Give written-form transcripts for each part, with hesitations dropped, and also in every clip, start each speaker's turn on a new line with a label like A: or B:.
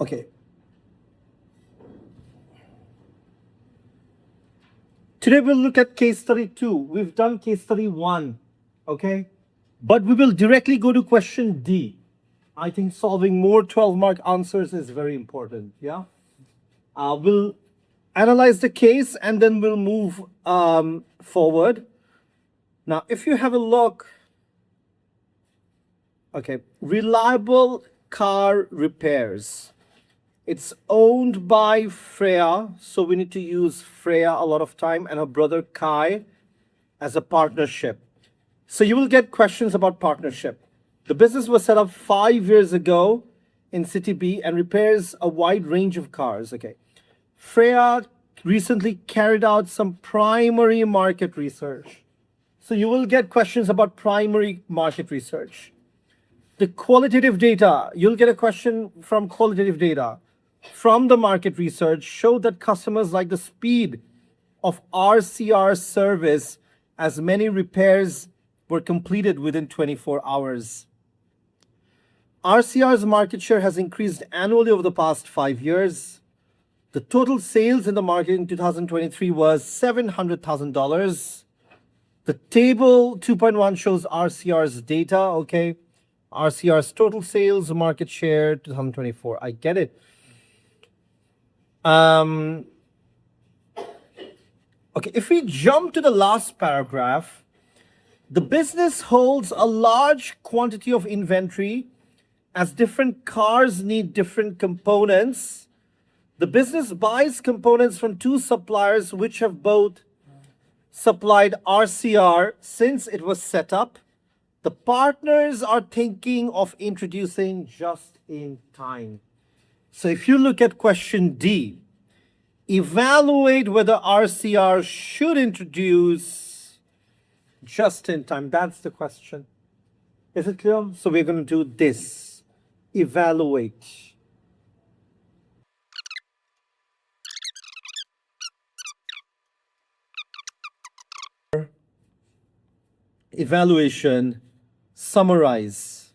A: Okay. Today we'll look at case study 2. We've done case study 1, okay? But we will directly go to question D. I think solving more 12-mark answers is very important, yeah? We'll analyze the case and then we'll move forward. Now, if you have a look, okay, reliable car repairs. It's owned by Freya, so we need to use Freya a lot of time and her brother Kai as a partnership. So you will get questions about partnership. The business was set up 5 years ago in City B and repairs a wide range of cars. Okay. Freya recently carried out some primary market research. So you will get questions about primary market research. The qualitative data, you'll get a question from qualitative data. From the market research showed that customers like the speed of RCR service as many repairs were completed within 24 hours. RCR's market share has increased annually over the past 5 years. The total sales in the market in 2023 was $700,000. The table 2.1 shows RCR's data, okay? RCR's total sales market share 2024. I get it. Okay, if we jump to the last paragraph, the business holds a large quantity of inventory as different cars need different components. The business buys components from 2 suppliers which have both supplied RCR since it was set up. The partners are thinking of introducing just in time. So if you look at question D, evaluate whether RCR should introduce just in time. That's the question. Is it clear? So we're going to do this. Evaluate. Evaluation, summarize.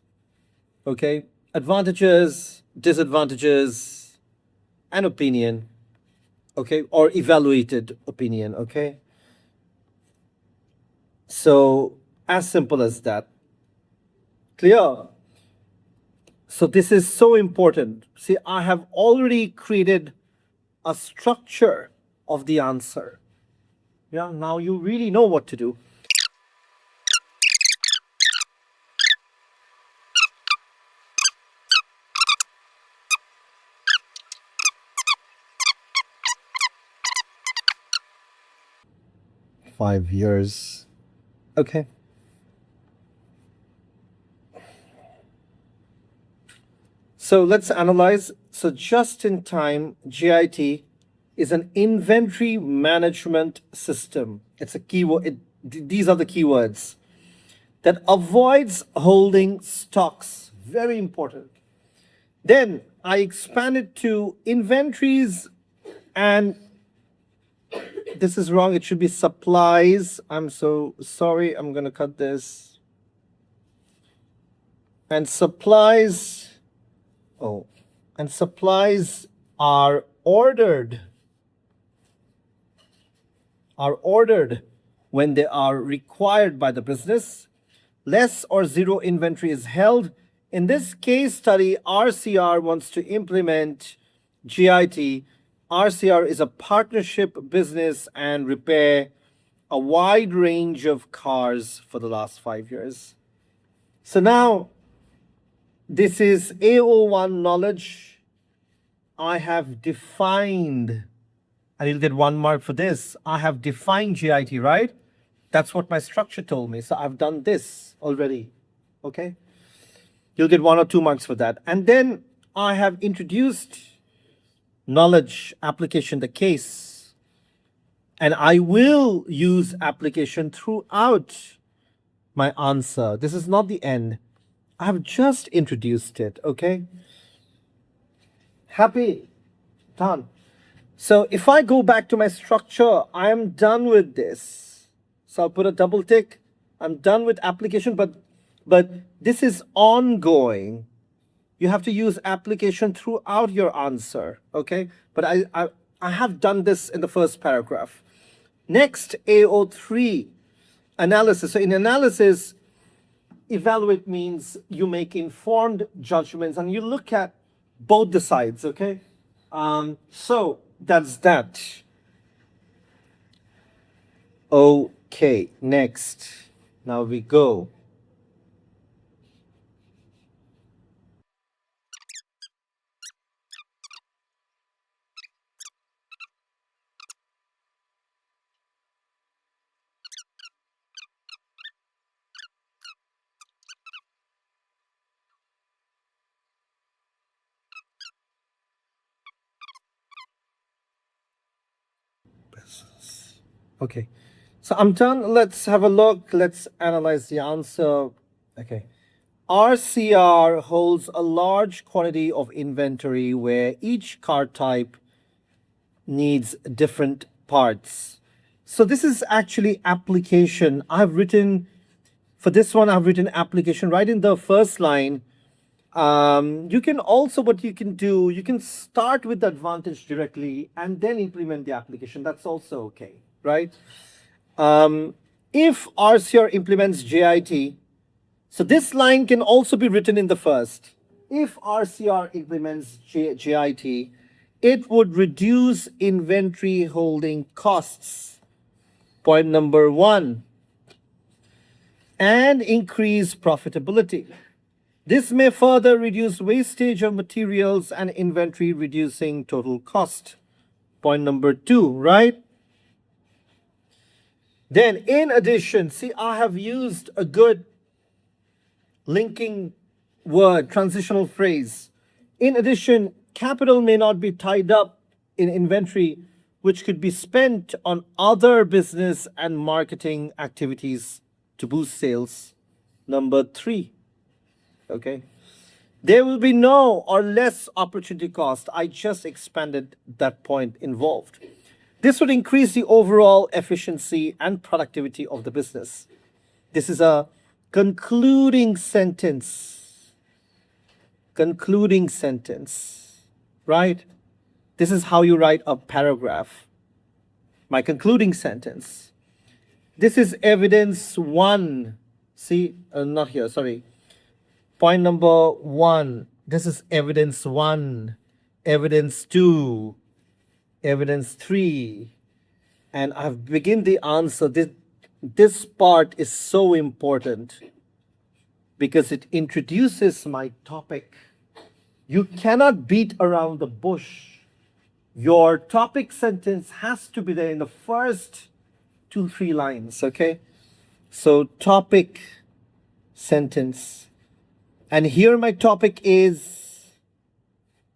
A: Okay? Advantages, disadvantages, and opinion. Okay? Or evaluated opinion. Okay? So, as simple as that. Clear? So this is so important. See, I have already created a structure of the answer. Yeah, now you really know what to do. Five years. Okay. So let's analyze. So just-in-time JIT is an inventory management system. It's a keyword. These are the keywords that avoids holding stocks. Very important. Then I expanded to inventories, and this is wrong. It should be supplies. I'm so sorry. I'm going to cut this. And supplies. Oh, and supplies are ordered when they are required by the business. Less or zero inventory is held. In this case study, RCR wants to implement GIT. RCR is a partnership business and repair a wide range of cars for the last 5 years. So now, this is AO1 knowledge. I have defined, and you'll get 1 mark for this. I have defined GIT, right? That's what my structure told me. So I've done this already, okay? You'll get 1 or 2 marks for that. And then I have introduced knowledge, application, the case. And I will use application throughout my answer. This is not the end. I have just introduced it, okay? Happy? Done. So if I go back to my structure, I am done with this. So I'll put a double tick. I'm done with application, but this is ongoing. You have to use application throughout your answer, okay? But I have done this in the first paragraph. Next, AO3, analysis. So in analysis, evaluate means you make informed judgments and you look at both the sides, okay? So that's that. Okay, next. Now we go. Okay, so I'm done. Let's have a look. Let's analyze the answer. Okay. RCR holds a large quantity of inventory where each car type needs different parts. So this is actually application. For this one, I've written application right in the first line. You can also, what you can do, you can start with the advantage directly and then implement the application. That's also okay, right? If RCR implements JIT, so this line can also be written in the first. If RCR implements JIT, it would reduce inventory holding costs. Point number one. And increase profitability. This may further reduce wastage of materials and inventory, reducing total cost. Point number two, right? Then, in addition, see, I have used a good linking word, transitional phrase. In addition, capital may not be tied up in inventory, which could be spent on other business and marketing activities to boost sales. Number three, okay? There will be no or less opportunity cost. I just expanded that point involved. This would increase the overall efficiency and productivity of the business. This is a concluding sentence. Concluding sentence, right? This is how you write a paragraph. My concluding sentence. This is evidence one. See, not here, sorry. Point number one. This is evidence one, evidence two, evidence three. And I've begun the answer. This part is so important because it introduces my topic. You cannot beat around the bush. Your topic sentence has to be there in the first 2-3 lines, okay? So topic sentence. And here my topic is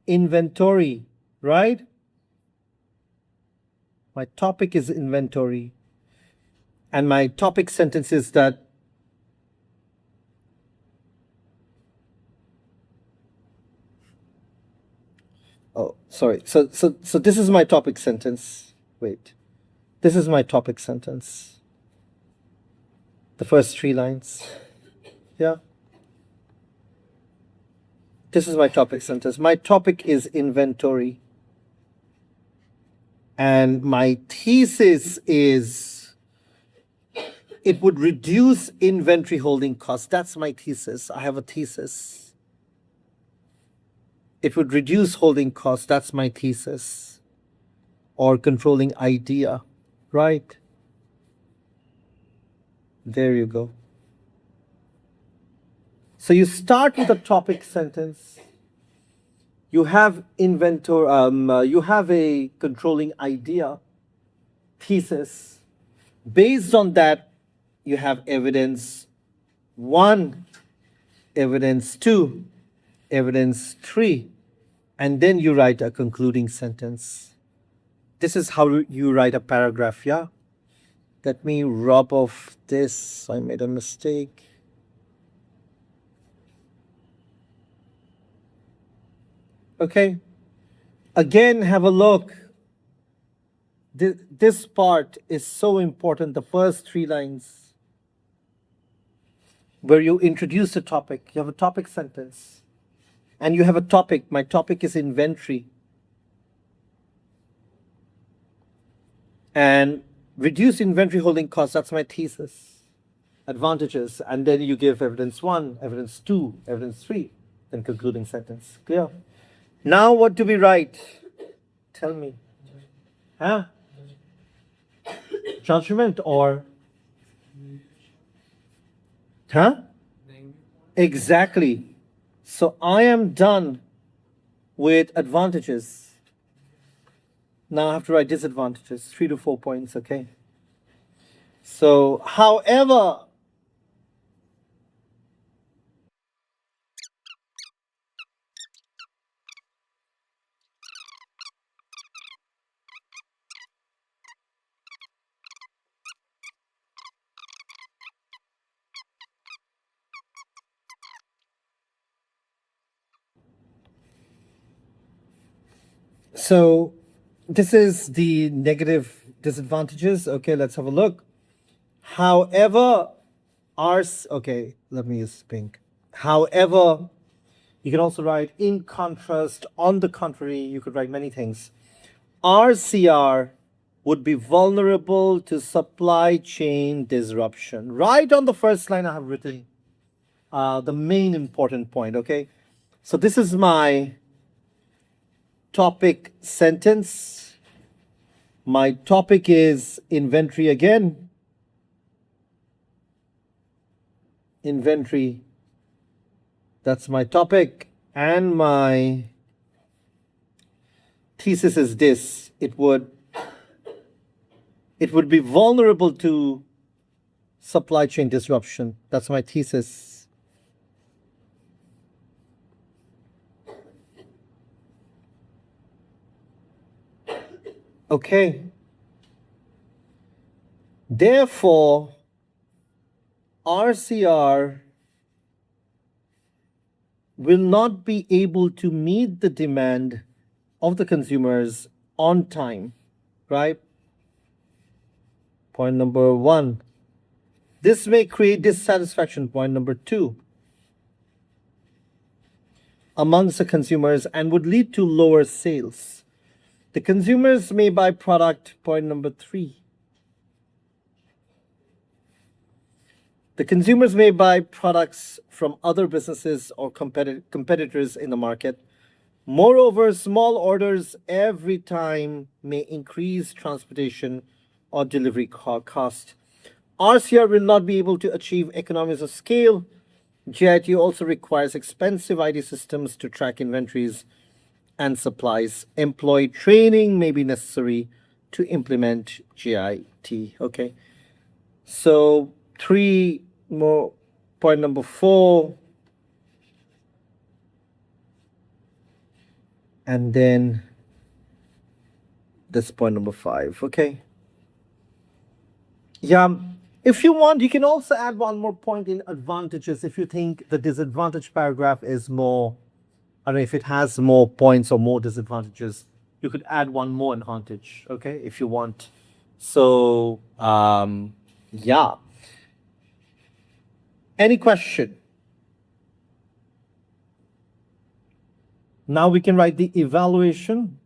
A: inventory, right? My topic is inventory. And my topic sentence is that oh, sorry. So this is my topic sentence. Wait. This is my topic sentence. The first 3 lines. Yeah. This is my topic sentence. My topic is inventory. And my thesis is it would reduce inventory holding costs. That's my thesis. I have a thesis. It would reduce holding costs. That's my thesis. Or controlling idea, right? There you go. So you start with a topic sentence. You have you have a controlling idea, thesis. Based on that, you have evidence one, evidence two, evidence three, and then you write a concluding sentence. This is how you write a paragraph, yeah? Let me rub off this. I made a mistake. Okay. Again, have a look. This part is so important, the first 3 lines, where you introduce the topic. You have a topic sentence. and you have a topic. My topic is inventory. And reduce inventory holding costs, that's my thesis. Advantages. And then you give evidence 1, evidence 2, evidence 3, then concluding sentence. Clear? Now what do we write? Tell me. Huh? Judgment or? Huh? Exactly. So I am done with advantages. Now I have to write disadvantages, 3 to 4 points, okay? So, however, so this is the negative disadvantages. Okay, let's have a look. However, okay, let me use pink. However, you can also write in contrast, on the contrary, you could write many things. RCR would be vulnerable to supply chain disruption. Right on the first line, I have written the main important point, okay? So this is my topic sentence. My topic is inventory again. Inventory. That's my topic. And my thesis is this. It would be vulnerable to supply chain disruption. That's my thesis. Okay. Therefore, RCR will not be able to meet the demand of the consumers on time, right? Point number 1. This may create dissatisfaction, point number 2, amongst the consumers and would lead to lower sales. The consumers may buy product, point number 3. The consumers may buy products from other businesses or competitors in the market. Moreover, small orders every time may increase transportation or delivery cost. RCR will not be able to achieve economies of scale. JIT also requires expensive IT systems to track inventories and supplies. Employee training may be necessary to implement JIT. Okay. So 3 more, point number 4. And then this point number 5. Okay. Yeah. If you want, you can also add one more point in advantages if you think the disadvantage paragraph is more, I don't know, if it has more points or more disadvantages, you could add one more advantage, okay, if you want. So, yeah. Any question? Now we can write the evaluation.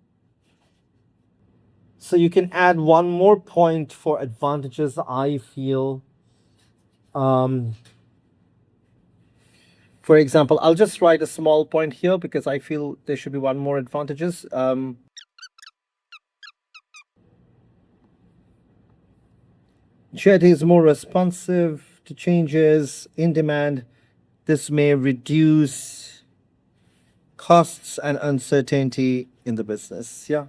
A: So you can add one more point for advantages, I feel. For example, I'll just write a small point here because I feel there should be one more advantages. JIT is more responsive to changes in demand. This may reduce costs and uncertainty in the business. Yeah.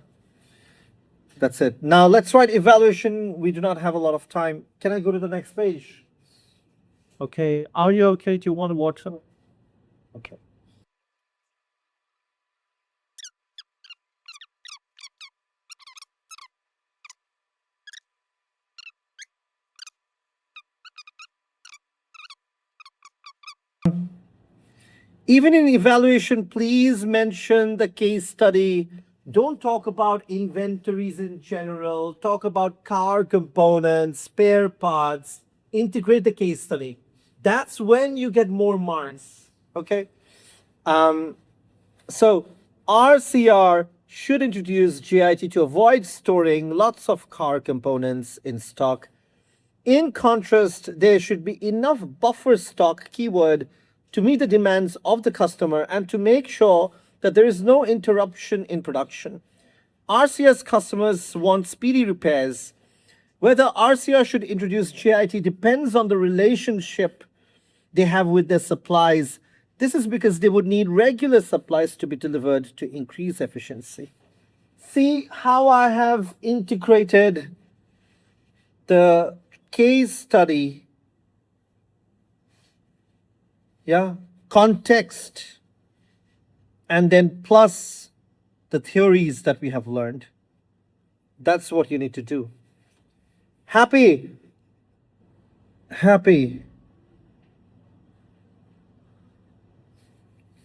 A: That's it. Now let's write evaluation. We do not have a lot of time. Can I go to the next page? Okay. Are you okay? Do you want water? Okay. Even in evaluation, please mention the case study. Don't talk about inventories in general. Talk about car components, spare parts. Integrate the case study. That's when you get more marks. Okay. So RCR should introduce GIT to avoid storing lots of car components in stock. In contrast, there should be enough buffer stock keyword to meet the demands of the customer and to make sure that there is no interruption in production. RCS customers want speedy repairs. Whether RCR should introduce GIT depends on the relationship they have with their supplies. This is because they would need regular supplies to be delivered to increase efficiency. See how I have integrated the case study, yeah, context, and then plus the theories that we have learned. That's what you need to do. Happy? Happy.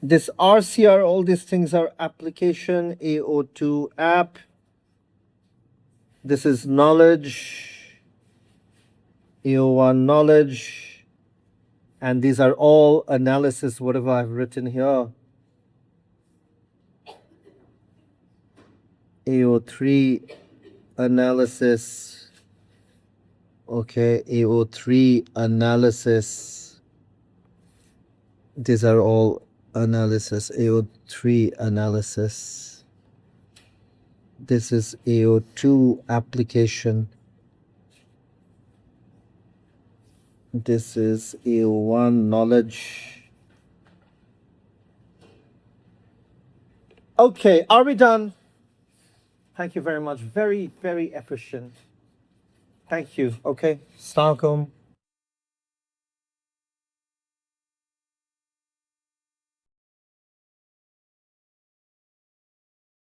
A: This RCR, all these things are application, AO2 app. This is knowledge, AO1 knowledge. And these are all analysis, whatever I've written here. AO3 analysis. Okay, AO3 analysis. These are all analysis, AO3 analysis. This is AO2 application. This is AO1 knowledge. Okay, are we done? Thank you very much. Very, very efficient. Thank you. Okay, Assalamualaikum.